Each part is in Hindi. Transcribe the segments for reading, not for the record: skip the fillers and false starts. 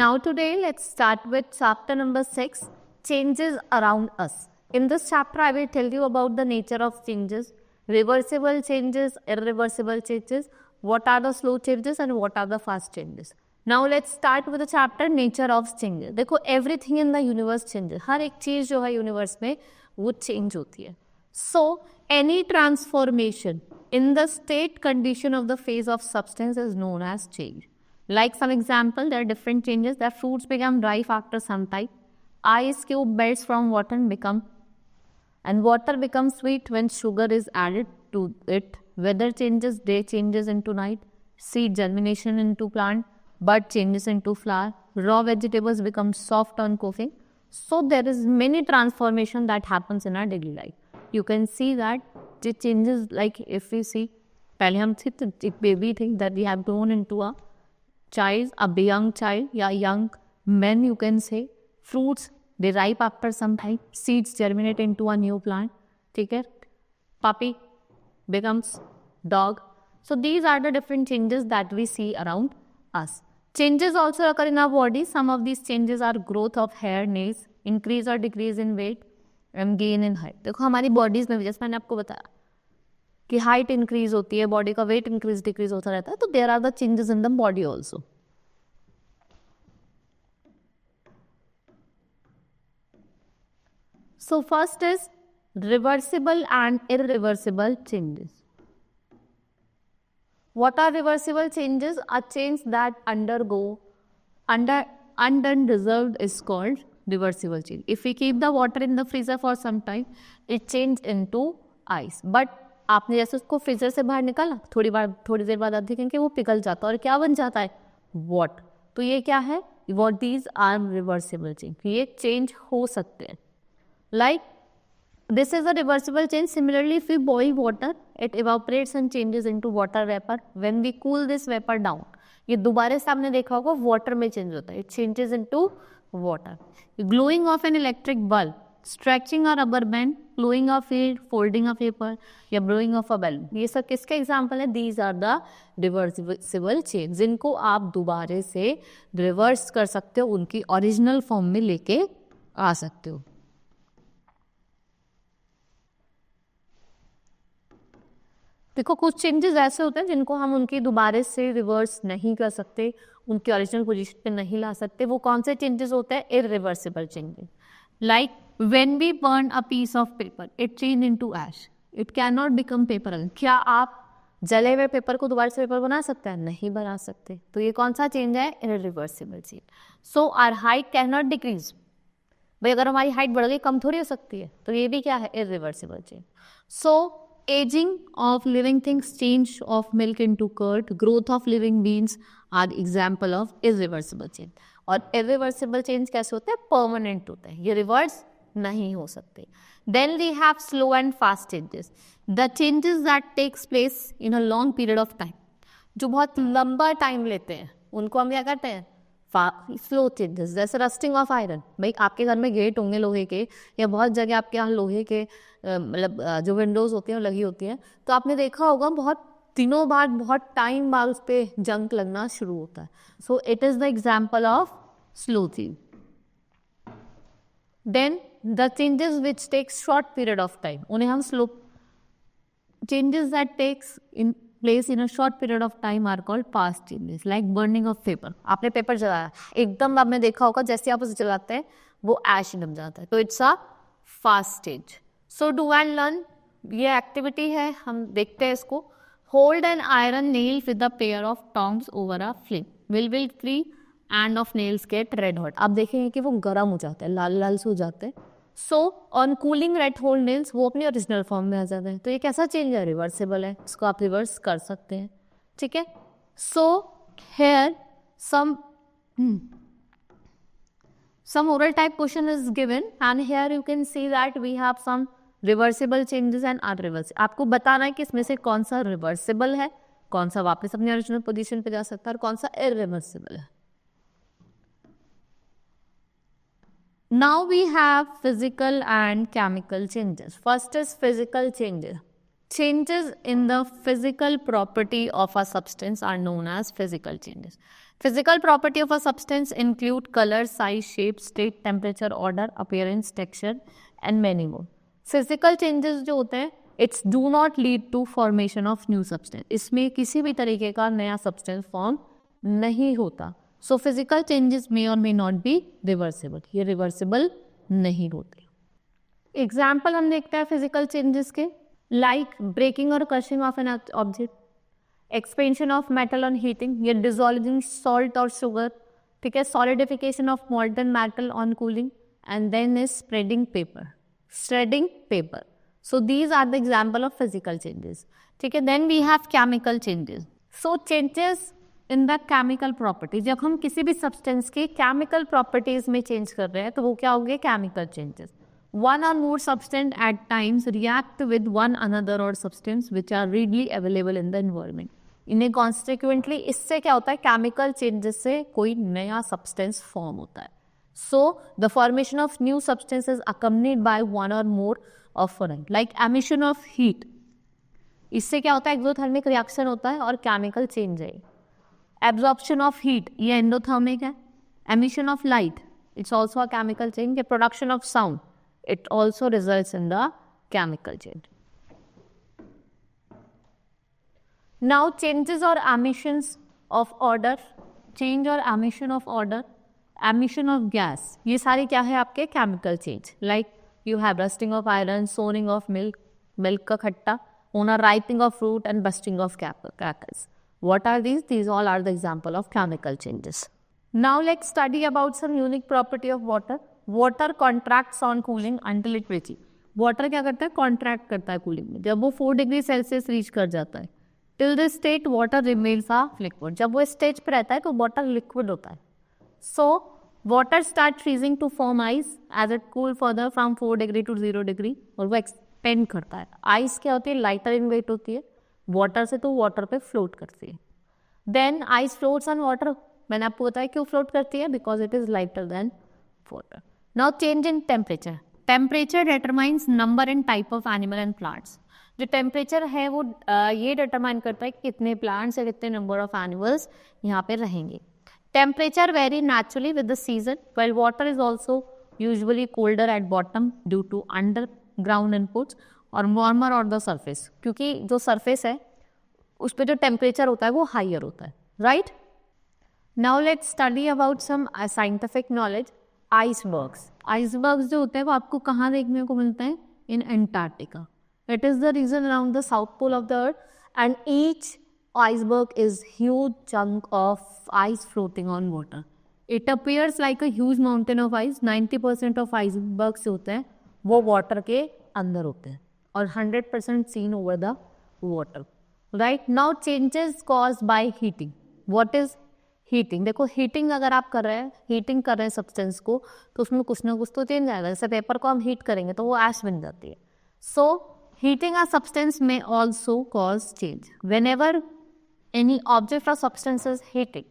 Now today let's start with chapter number 6, changes around us. In this chapter I will tell you about the nature of changes, reversible changes, irreversible changes, what are the slow changes and what are the fast changes. Now let's start with the chapter nature of changes. देखो everything in the universe changes. हर एक चीज जो है यूनिवर्स में वो चेंज होती है. So any transformation in the state condition of the phase of substance is known as change. Like some example, there are different changes. The fruits become ripe after some time. Ice cube melts from water and water becomes sweet when sugar is added to it. Weather changes, day changes into night. Seed germination into plant, bud changes into flower. Raw vegetables become soft on cooking. So there is many transformation that happens in our daily life. You can see that the changes, like if we see, पहले हम थे तो एक baby thing that we have grown into a child, a young child, yeah, young men you can say. Fruits, they ripe after some time. Seeds germinate into a new plant. ठीक है? Puppy becomes dog. So these are the different changes that we see around us. Changes also occur in our body. Some of these changes are growth of hair, nails, increase or decrease in weight, and gain in height. देखो हमारी bodies में भी जैसे मैंने आपको बताया कि हाइट इंक्रीज होती है, बॉडी का वेट इंक्रीज डिक्रीज होता रहता है, तो there are the changes in the body also. So first is reversible and irreversible changes. What are reversible changes? A change that undergo undeserved is called reversible change. If we keep the water in the freezer for some time, it changes into ice. But आपने जैसे उसको फ्रीजर से बाहर निकाला, थोड़ी देर बाद आप देखेंगे वो पिघल जाता है और क्या बन जाता है? वाटर. तो ये क्या है? What these are reversible change. ये चेंज हो सकते हैं. Like this is a reversible change. Similarly, if we boil water, it evaporates and changes into water vapor. When we cool this vapor down, ये दोबारा से आपने देखा होगा वाटर में चेंज होता है. It changes into water. Glowing of an electric bulb, stretching a rubber band, blowing a field, folding a paper, या blowing of a balloon. ये सब किसके एग्जाम्पल है? These are the reversible change, जिनको आप दोबारा से रिवर्स कर सकते हो, उनकी ओरिजिनल फॉर्म में लेके आ सकते हो. देखो कुछ चेंजेस ऐसे होते हैं जिनको हम उनकी दोबारा से रिवर्स नहीं कर सकते, उनकी ओरिजिनल पोजीशन पे नहीं ला सकते. वो कौन से चेंजेस होते हैं? Irreversible changes. Like when we burn a piece of paper, it change into ash. It can not become paper again. क्या आप जले हुए पेपर को दोबारा से पेपर बना सकते हैं? नहीं बना सकते. तो ये कौन सा चेंज है? Irreversible change. So our height can not decrease. भाई अगर हमारी हाइट बढ़ गई, कम थोड़ी हो सकती है. तो ये भी क्या है? Irreversible change. So aging of living things, change of milk into curd, growth of living beings are example of irreversible change. और irreversible change कैसे होते हैं? परमानेंट होते हैं, ये रिवर्स नहीं हो सकते. Then we have slow and fast changes. The changes that takes place in a long period of time, जो बहुत लंबा टाइम लेते हैं, उनको हम क्या करते हैं? Slow changes. जैसे रस्टिंग ऑफ आयरन. भाई आपके घर में गेट होंगे लोहे के, या बहुत जगह आपके यहाँ लोहे के मतलब जो विंडोज होती हैं लगी होती हैं, तो आपने देखा होगा बहुत दिनों बाद, बहुत टाइम बाद उस पर जंग लगना शुरू होता है. So it is the example of slow change. Then the changes which takes short period of time, उन्हें हम slow changes that takes in place in a short period of time are called fast changes. Like burning of paper. आपने पेपर जलाया, एकदम आपने देखा होगा जैसे आप उसे जलाते हैं वो ऐश बन जाता है. तो it's a fast stage. So do and learn, ये एक्टिविटी है, हम देखते हैं इसको. Hold an iron nail with a pair of tongs over a flame. Will free end of nails get red hot. आप देखेंगे कि वो गर्म हो जाते हैं, लाल लाल से हो जाते हैं. So on cooling red hold nails, वो अपनी ओरिजिनल फॉर्म में आ जाते हैं. तो ये कैसा चेंज है? रिवर्सिबल है, इसको आप रिवर्स कर सकते हैं. ठीक है. So here some oral type question is given and here you can see that we have some reversible changes and irreversible. आपको बताना है कि इसमें से कौन सा रिवर्सिबल है, कौन सा वापस अपनी ओरिजिनल पोजीशन पे जा सकता है और कौन सा इररिवर्सिबल है. Now we have physical and chemical changes. First is physical changes. Changes in the physical property of a substance are known as physical changes. Physical property of a substance include color, size, shape, state, temperature, odor, appearance, texture and many more. Physical changes जो होते हैं it's do not lead to formation of new substance. इसमें किसी भी तरीके का नया सब्सटेंस फॉर्म नहीं होता. सो फिजिकल चेंजेस मे और मे नॉट बी रिवर्सिबल. ये रिवर्सिबल नहीं होते. एग्जाम्पल हम देखते हैं फिजिकल चेंजेस के, लाइक ब्रेकिंग और crushing of an object, expansion of metal on heating, या डिसॉल्विंग सॉल्ट और शुगर, ठीक है, solidification of molten metal on cooling, and then is spreading paper. Shredding paper. So these are the example of physical changes. ठीक है. Then we have chemical changes. So changes in the chemical property. जब हम किसी भी substance के chemical properties में change कर रहे हैं तो वो क्या होंगे? Chemical changes. One or more substance at times react with one another or substance which are readily available in the environment. इन्हें consequently इससे क्या होता है? Chemical changes से कोई नया substance form होता है. So the formation of new substance is accompanied by one or more of foreign, like emission of heat. इससे क्या होता है? एक्सोथर्मिक रिएक्शन होता है और केमिकल चेंज है. एब्जॉर्प्शन ऑफ हीट, ये एंडोथर्मिक है. Emission of light, it's also a chemical change. Production of sound, it also results in the chemical change. Now changes और एमिशंस ऑफ ऑर्डर, चेंज और emission of order, emission of gas, ये सारे क्या है आपके? Chemical change. Like you have rusting of iron, souring of milk, milk का खट्टा होना, ripening of fruit and bursting of crackers. What are these? These all are the example of chemical changes. Now let's study about some unique property of water. Water contracts on cooling until it reaches. Water क्या करता है? कॉन्ट्रैक्ट करता है कूलिंग में जब वो 4 डिग्री सेल्सियस रीच कर जाता है. Till this state water remains a liquid. जब वो स्टेज पे रहता है तो वाटर लिक्विड होता है. So water start freezing to form ice as it cool further from 4 degree to 0 degree और वो एक्सपेंड करता है. आइस क्या होती है? लाइटर इन वेट होती है. वाटर से तो वाटर पे फ्लोट करती है. Then ice floats on water. मैंने आपको बताया क्यों फ्लोट करती है? Because it is lighter than water. Now change in temperature. Temperature determines number and type of animal and plants. जो टेम्परेचर है वो ये डिटरमाइन करता है कि कितने प्लांट्स या कितने नंबर ऑफ एनिमल्स यहाँ पे रहेंगे. Temperature vary naturally with the season, while water is also usually colder at bottom due to underground inputs और warmer on the surface. क्योंकि जो surface है उस पे जो temperature होता है वो higher होता है, right? Now let's study about some scientific knowledge. Icebergs. Icebergs जो होते हैं वो आपको कहाँ देखने को मिलते हैं? In Antarctica. It is the region around the south pole of the earth, and each iceberg is huge chunk of ice floating on water. It appears like a huge mountain of ice. 90% of icebergs होते हैं वो water के अंदर होते हैं और 100% seen over the water. Right now changes caused by heating. What is heating? देखो heating अगर आप कर रहे हैं, heating कर रहे हैं substance को तो उसमें कुछ ना कुछ तो change आएगा. जैसे पेपर को हम हीट करेंगे तो वो ash बन जाती है. So heating a substance may also cause change. Whenever any object or substance is heated,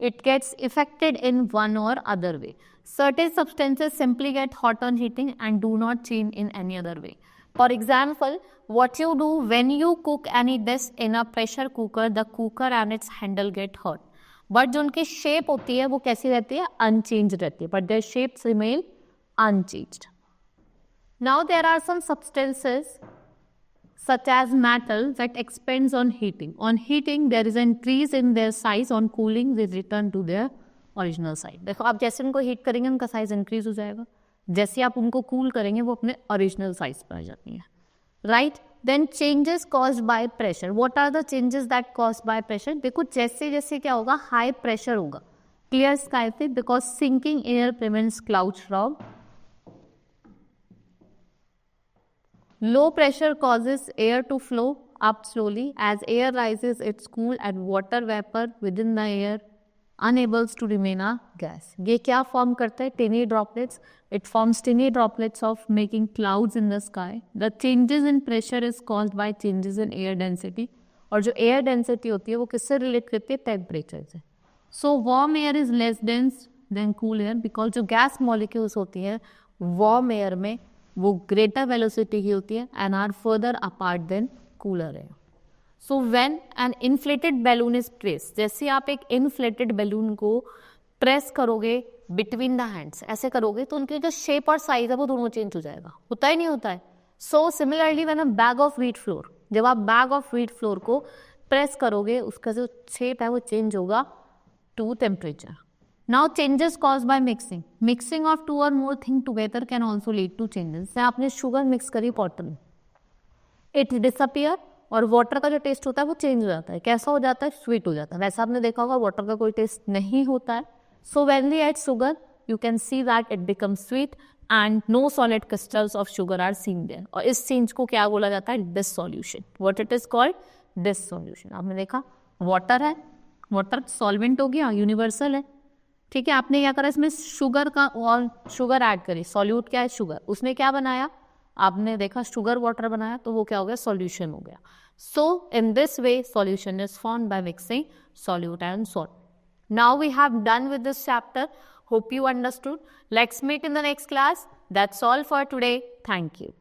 it gets affected in one or other way. Certain substances simply get hot on heating and do not change in any other way. For example, what you do when you cook any dish in a pressure cooker, the cooker and its handle get hot. But जो उनकी shape होती है वो कैसी रहती है? Unchanged रहती है. But their shapes remain unchanged. Now there are some substances such as metal that expands on heating. On heating, there is an increase in their size. On cooling, they return to their original size. देखो आप जैसे उनको हीट करेंगे उनका साइज इंक्रीज हो जाएगा. जैसे आप उनको कूल करेंगे वो अपने ओरिजिनल साइज पर आ जाती है. Right. Then changes caused by pressure. What are the changes that caused by pressure? देखो जैसे जैसे क्या होगा? हाई प्रेशर होगा क्लियर स्काई पे, because sinking air prevents clouds from. Low pressure causes air to flow up slowly. As air rises, it's cool and water vapor within the air unable to remain a gas. ये क्या form करता है? Tiny droplets. It forms tiny droplets of making clouds in the sky. The changes in pressure is caused by changes in air density. और जो air density होती है वो किससे relate करती है? Temperature से. So warm air is less dense than cool air, because जो गैस मॉलिक्यूल्स होती हैं वार्म एयर में वो ग्रेटर वेलोसिटी की होती है and are further apart than cooler air. So when an inflated balloon is press, जैसे आप एक इन्फ्लेटेड बैलून को प्रेस करोगे बिटवीन द हैंड्स, ऐसे करोगे तो उनकी जो शेप और साइज है वो दोनों चेंज हो जाएगा. होता ही नहीं होता है. So similarly when a bag of wheat flour, जब आप बैग ऑफ व्हीट फ्लोर को प्रेस करोगे उसका जो शेप है वो चेंज होगा to temperature. Now changes cause by mixing. Mixing of two और more thing together can also lead to changes. जैसे आपने शुगर मिक्स करी वाटर में, इट डिसअपियर, और वाटर का जो टेस्ट होता है वो चेंज हो जाता है. कैसा हो जाता है? स्वीट हो जाता है. वैसा आपने देखा होगा वाटर का कोई टेस्ट नहीं होता है. So when we add sugar you can see that it becomes sweet and no solid crystals of sugar are seen there. और इस चेंज को क्या बोला जाता है? Dissolution. What it is called? Dissolution. आपने देखा वाटर है, वाटर सॉल्वेंट हो गया, यूनिवर्सल है. ठीक है, आपने क्या करा इसमें शुगर का और शुगर ऐड करी. सॉल्यूट क्या है? शुगर. उसने क्या बनाया? आपने देखा शुगर वाटर बनाया तो वो क्या हो गया? सॉल्यूशन हो गया. So in this way solution is formed by mixing solute and salt. Now we have done with this chapter. Hope you understood. Let's meet in the next class. That's all for today. Thank you.